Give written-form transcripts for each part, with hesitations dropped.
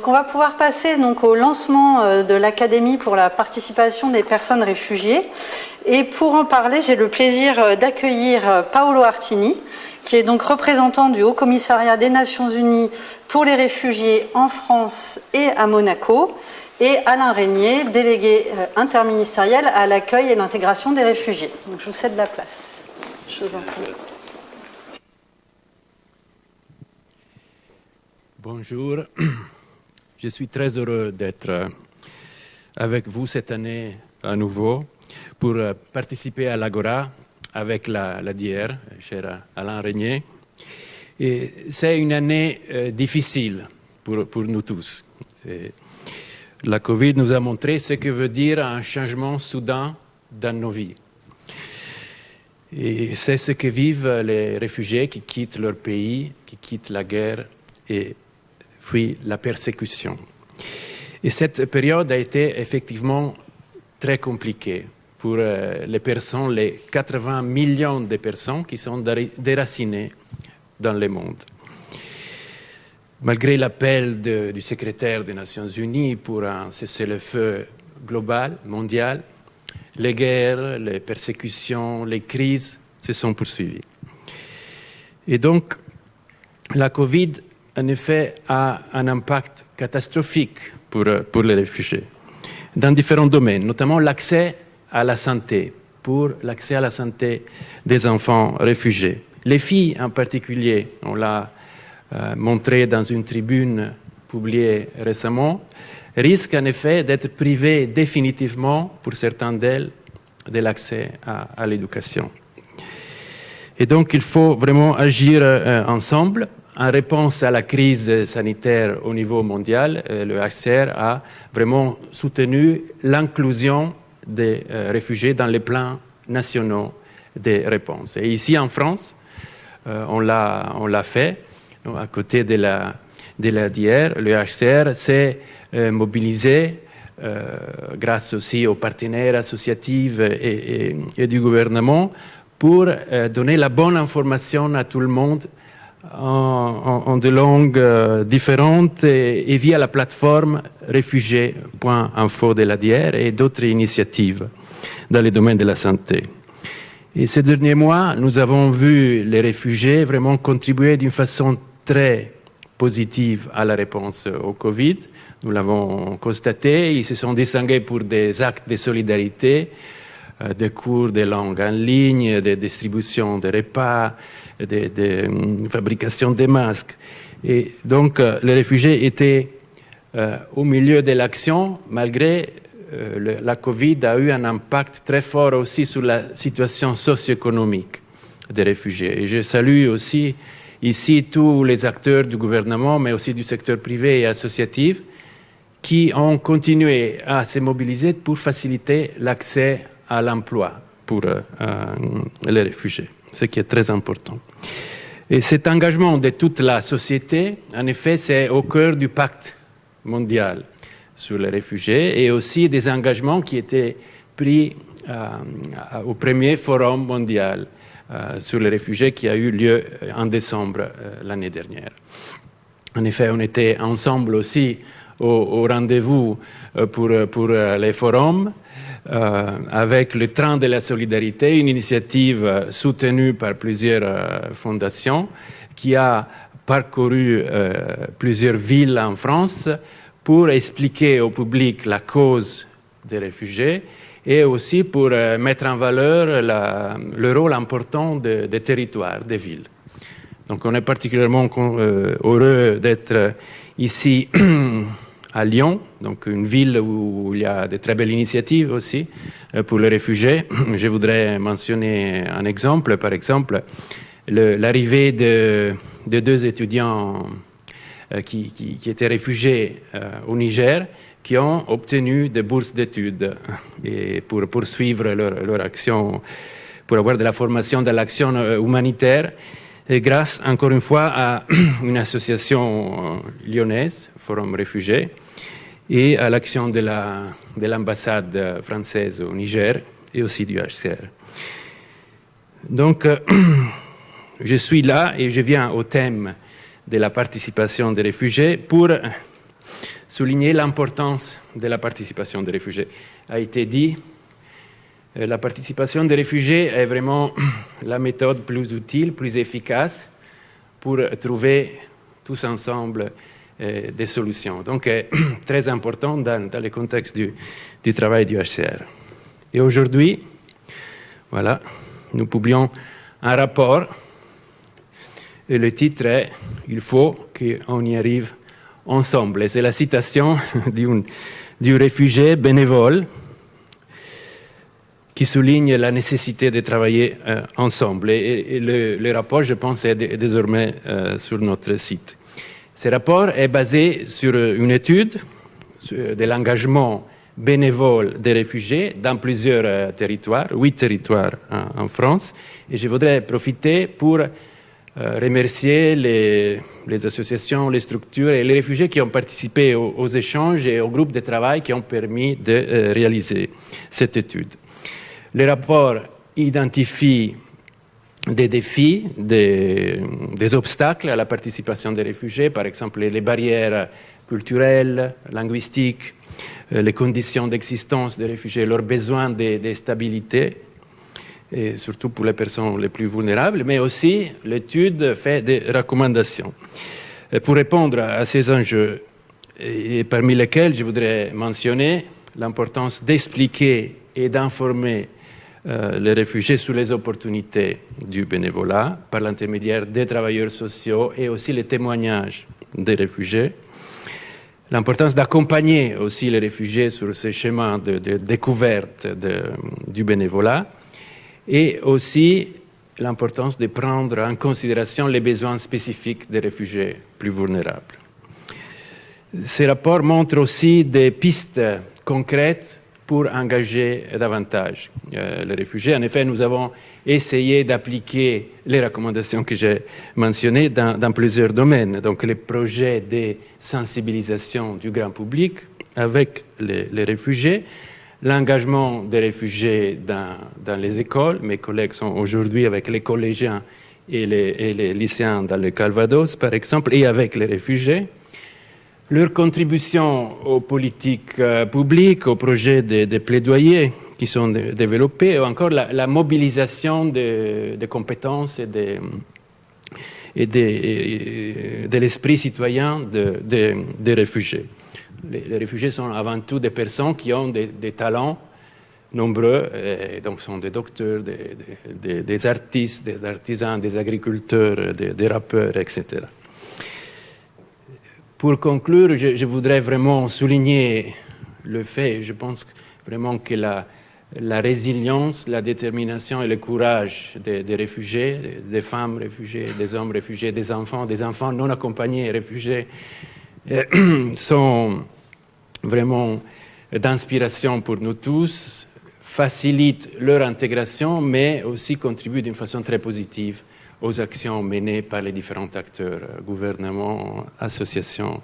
On va pouvoir passer donc au lancement de l'Académie pour la participation des personnes réfugiées. Et pour en parler, j'ai le plaisir d'accueillir Paolo Artini, qui est donc représentant du Haut Commissariat des Nations Unies pour les réfugiés en France et à Monaco, et Alain Régnier, délégué interministériel à l'accueil et l'intégration des réfugiés. Donc je vous cède la place. Je vous en prie. Bonjour. Je suis très heureux d'être avec vous cette année à nouveau pour participer à l'Agora avec la DIR, cher Alain Régnier. Et c'est une année difficile pour nous tous. Et la Covid nous a montré ce que veut dire un changement soudain dans nos vies. Et c'est ce que vivent les réfugiés qui quittent leur pays, qui quittent la guerre et fuient la persécution. Et cette période a été effectivement très compliquée pour les personnes, les 80 millions de personnes qui sont déracinées dans le monde. Malgré l'appel du secrétaire des Nations Unies pour un cessez-le-feu global, mondial, les guerres, les persécutions, les crises se sont poursuivies. Et donc, la Covid, en effet, a un impact catastrophique pour les réfugiés, dans différents domaines, notamment l'accès à la santé, pour l'accès à la santé des enfants réfugiés. Les filles en particulier, on l'a montré dans une tribune publiée récemment, risquent en effet d'être privées définitivement, pour certaines d'elles, de l'accès à l'éducation. Et donc il faut vraiment agir ensemble. En réponse à la crise sanitaire au niveau mondial, le HCR a vraiment soutenu l'inclusion des réfugiés dans les plans nationaux des réponses. Et ici en France, on l'a fait. Donc, à côté de la DIR, le HCR s'est mobilisé grâce aussi aux partenaires associatifs et du gouvernement pour donner la bonne information à tout le monde en de langues différentes et via la plateforme réfugiés.info de la DIR et d'autres initiatives dans le domaine de la santé. Et ces derniers mois, nous avons vu les réfugiés vraiment contribuer d'une façon très positive à la réponse au Covid. Nous l'avons constaté, ils se sont distingués pour des actes de solidarité, des cours de langue en ligne, des distributions de repas, de fabrication des masques. Et donc, les réfugiés étaient au milieu de l'action, malgré la Covid a eu un impact très fort aussi sur la situation socio-économique des réfugiés. Et je salue aussi ici tous les acteurs du gouvernement, mais aussi du secteur privé et associatif, qui ont continué à se mobiliser pour faciliter l'accès à l'emploi pour les réfugiés, ce qui est très important. Et cet engagement de toute la société, en effet, c'est au cœur du pacte mondial sur les réfugiés et aussi des engagements qui étaient pris au premier forum mondial sur les réfugiés qui a eu lieu en décembre l'année dernière. En effet, on était ensemble aussi au rendez-vous pour les forums avec le Train de la Solidarité, une initiative soutenue par plusieurs fondations qui a parcouru plusieurs villes en France pour expliquer au public la cause des réfugiés et aussi pour mettre en valeur le rôle important des territoires, des villes. Donc on est particulièrement heureux d'être ici à Lyon, donc une ville où il y a de très belles initiatives aussi pour les réfugiés. Je voudrais mentionner un exemple, par exemple, l'arrivée de deux étudiants qui étaient réfugiés au Niger, qui ont obtenu des bourses d'études et pour poursuivre leur action, pour avoir de la formation dans l'action humanitaire, et grâce, encore une fois, à une association lyonnaise, Forum Réfugiés, et à l'action de l'ambassade française au Niger et aussi du HCR. Donc, je suis là et je viens au thème de la participation des réfugiés pour souligner l'importance de la participation des réfugiés. A été dit, la participation des réfugiés est vraiment la méthode plus utile, plus efficace pour trouver tous ensemble des solutions. Donc, très important dans le contexte du travail du HCR. Et aujourd'hui, voilà, nous publions un rapport et le titre est « Il faut qu'on y arrive ensemble ». Et c'est la citation du réfugié bénévole qui souligne la nécessité de travailler ensemble. Et le rapport, je pense, est désormais sur notre site. Ce rapport est basé sur une étude de l'engagement bénévole des réfugiés dans plusieurs territoires, 8 territoires en France. Et je voudrais profiter pour remercier les associations, les structures et les réfugiés qui ont participé aux échanges et aux groupes de travail qui ont permis de réaliser cette étude. Le rapport identifie des défis, des obstacles à la participation des réfugiés, par exemple les barrières culturelles, linguistiques, les conditions d'existence des réfugiés, leurs besoins de stabilité, et surtout pour les personnes les plus vulnérables, mais aussi l'étude fait des recommandations. Et pour répondre à ces enjeux, et parmi lesquels je voudrais mentionner l'importance d'expliquer et d'informer les réfugiés sur les opportunités du bénévolat par l'intermédiaire des travailleurs sociaux et aussi les témoignages des réfugiés. L'importance d'accompagner aussi les réfugiés sur ces chemins de découverte du bénévolat et aussi l'importance de prendre en considération les besoins spécifiques des réfugiés plus vulnérables. Ces rapports montrent aussi des pistes concrètes pour engager davantage les réfugiés. En effet, nous avons essayé d'appliquer les recommandations que j'ai mentionnées dans plusieurs domaines. Donc, les projets de sensibilisation du grand public avec les réfugiés, l'engagement des réfugiés dans les écoles. Mes collègues sont aujourd'hui avec les collégiens et les lycéens dans le Calvados, par exemple, et avec les réfugiés. Leur contribution aux politiques publiques, aux projets de plaidoyer qui sont développés, ou encore la mobilisation des compétences et de l'esprit citoyen des réfugiés. Les réfugiés sont avant tout des personnes qui ont des talents nombreux, et donc sont des docteurs, des artistes, des artisans, des agriculteurs, des rappeurs, etc. Pour conclure, je voudrais vraiment souligner le fait, je pense vraiment que la résilience, la détermination et le courage des réfugiés, des femmes réfugiées, des hommes réfugiés, des enfants non accompagnés réfugiés, sont vraiment d'inspiration pour nous tous, facilitent leur intégration, mais aussi contribuent d'une façon très positive aux actions menées par les différents acteurs, gouvernements, associations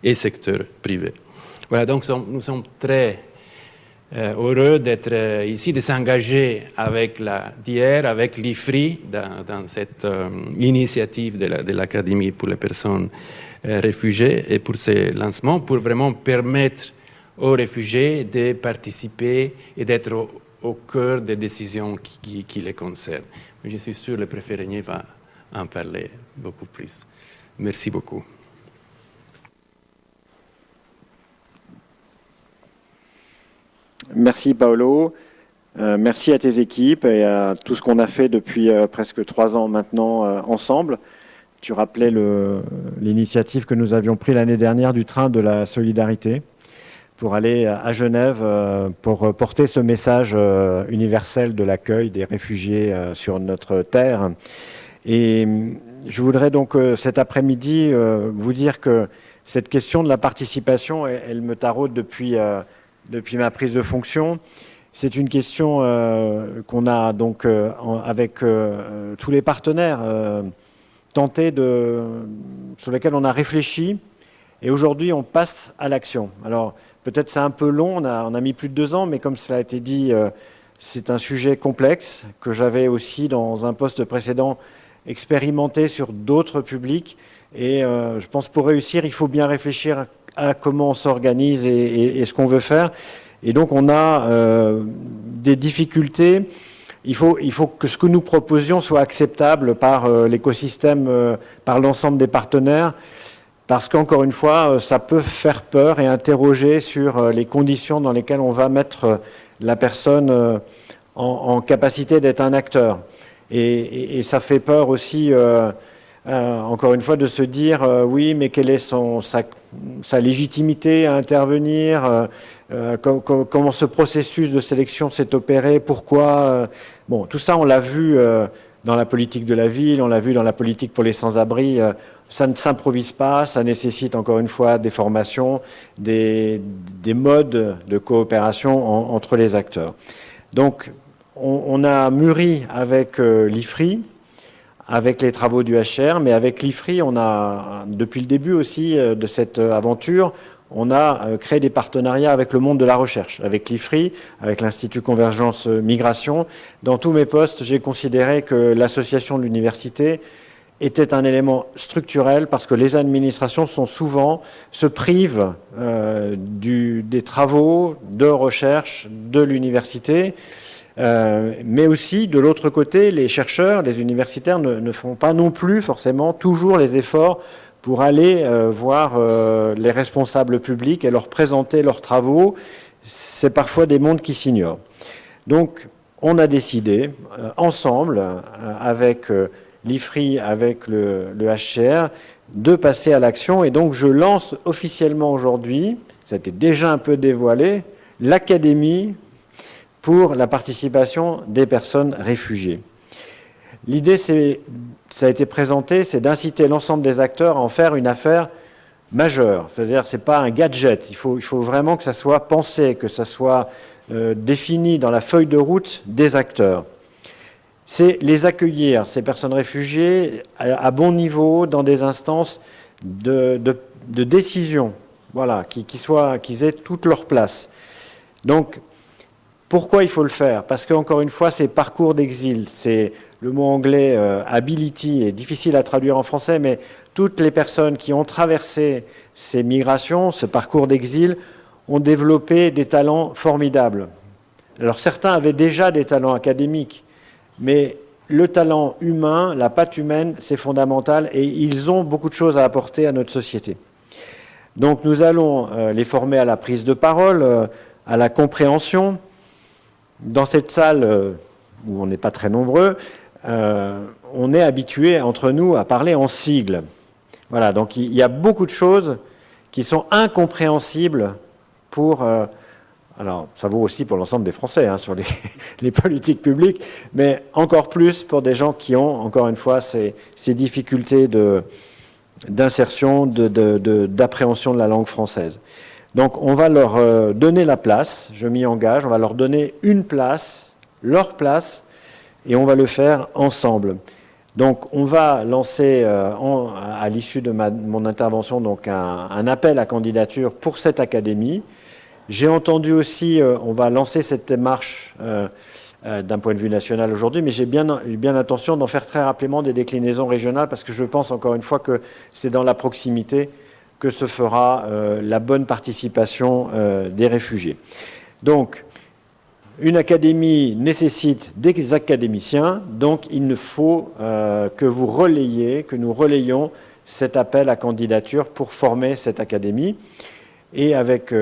et secteurs privés. Voilà, donc nous sommes très heureux d'être ici, de s'engager avec la DIER, avec l'IFRI, dans cette initiative de l'Académie pour les personnes réfugiés et pour ces lancements, pour vraiment permettre aux réfugiés de participer et d'être au cœur des décisions qui les concernent. Je suis sûr que le préfet Régnier va en parler beaucoup plus. Merci beaucoup. Merci Paolo, merci à tes équipes et à tout ce qu'on a fait depuis presque 3 ans maintenant ensemble. Tu rappelais l'initiative que nous avions prise l'année dernière du train de la solidarité pour aller à Genève pour porter ce message universel de l'accueil des réfugiés sur notre terre. Et je voudrais donc cet après-midi vous dire que cette question de la participation, elle me taraude depuis ma prise de fonction. C'est une question qu'on a donc avec tous les partenaires sur lesquels on a réfléchi. Et aujourd'hui, on passe à l'action. Alors, peut-être c'est un peu long, on a mis plus de 2 ans, mais comme cela a été dit, c'est un sujet complexe que j'avais aussi dans un poste précédent expérimenté sur d'autres publics. Et je pense pour réussir, il faut bien réfléchir à comment on s'organise et ce qu'on veut faire. Et donc, on a des difficultés. Il faut que ce que nous proposions soit acceptable par l'écosystème, par l'ensemble des partenaires, parce qu'encore une fois, ça peut faire peur et interroger sur les conditions dans lesquelles on va mettre la personne en capacité d'être un acteur. Et ça fait peur aussi, encore une fois, de se dire oui, mais quelle est sa légitimité à intervenir, comment ce processus de sélection s'est opéré, pourquoi. Bon, tout ça, on l'a vu dans la politique de la ville, on l'a vu dans la politique pour les sans-abri. Ça ne s'improvise pas, ça nécessite encore une fois des formations, des modes de coopération entre les acteurs. Donc, on a mûri avec l'IFRI, avec les travaux du HR, mais avec l'IFRI, on a, depuis le début aussi de cette aventure, on a créé des partenariats avec le monde de la recherche, avec l'IFRI, avec l'Institut Convergence Migration. Dans tous mes postes, j'ai considéré que l'association de l'université était un élément structurel parce que les administrations se privent des travaux de recherche de l'université, mais aussi de l'autre côté, les chercheurs, les universitaires ne font pas non plus forcément toujours les efforts pour aller voir les responsables publics et leur présenter leurs travaux. C'est parfois des mondes qui s'ignorent. Donc, on a décidé ensemble avec l'IFRI, avec le HCR, de passer à l'action. Et donc, je lance officiellement aujourd'hui, ça a été déjà un peu dévoilé, l'Académie pour la participation des personnes réfugiées. L'idée, ça a été présenté, c'est d'inciter l'ensemble des acteurs à en faire une affaire majeure. C'est-à-dire, ce n'est pas un gadget. Il faut vraiment que ça soit pensé, que ça soit défini dans la feuille de route des acteurs. C'est les accueillir, ces personnes réfugiées, à bon niveau, dans des instances de décision, voilà, qu'ils aient toute leur place. Donc, pourquoi il faut le faire? Parce qu'encore une fois, c'est parcours d'exil. C'est le mot anglais ability est difficile à traduire en français, mais toutes les personnes qui ont traversé ces migrations, ce parcours d'exil, ont développé des talents formidables. Alors certains avaient déjà des talents académiques, mais le talent humain, la patte humaine, c'est fondamental et ils ont beaucoup de choses à apporter à notre société. Donc nous allons les former à la prise de parole, à la compréhension. Dans cette salle où on n'est pas très nombreux, on est habitué entre nous à parler en sigles. Voilà, donc il y a beaucoup de choses qui sont incompréhensibles pour... alors, ça vaut aussi pour l'ensemble des Français, sur les politiques publiques, mais encore plus pour des gens qui ont, encore une fois, ces difficultés d'insertion, d'appréhension de la langue française. Donc, on va leur donner la place, je m'y engage, on va leur donner une place, leur place, et on va le faire ensemble. Donc, on va lancer, à l'issue de mon intervention, donc un appel à candidature pour cette académie. J'ai entendu aussi, on va lancer cette démarche d'un point de vue national aujourd'hui, mais j'ai bien l'intention d'en faire très rapidement des déclinaisons régionales, parce que je pense encore une fois que c'est dans la proximité que se fera la bonne participation des réfugiés. Donc, une académie nécessite des académiciens, donc il faut que nous relayions cet appel à candidature pour former cette académie. Et avec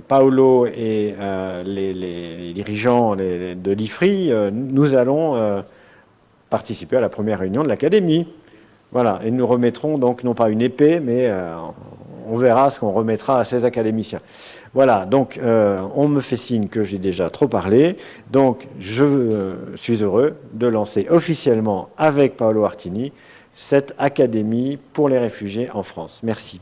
Paolo et les dirigeants de l'IFRI, nous allons participer à la première réunion de l'académie. Voilà, et nous remettrons donc non pas une épée, mais on verra ce qu'on remettra à ces académiciens. Voilà, donc on me fait signe que j'ai déjà trop parlé, donc je suis heureux de lancer officiellement avec Paolo Artini cette académie pour les réfugiés en France. Merci.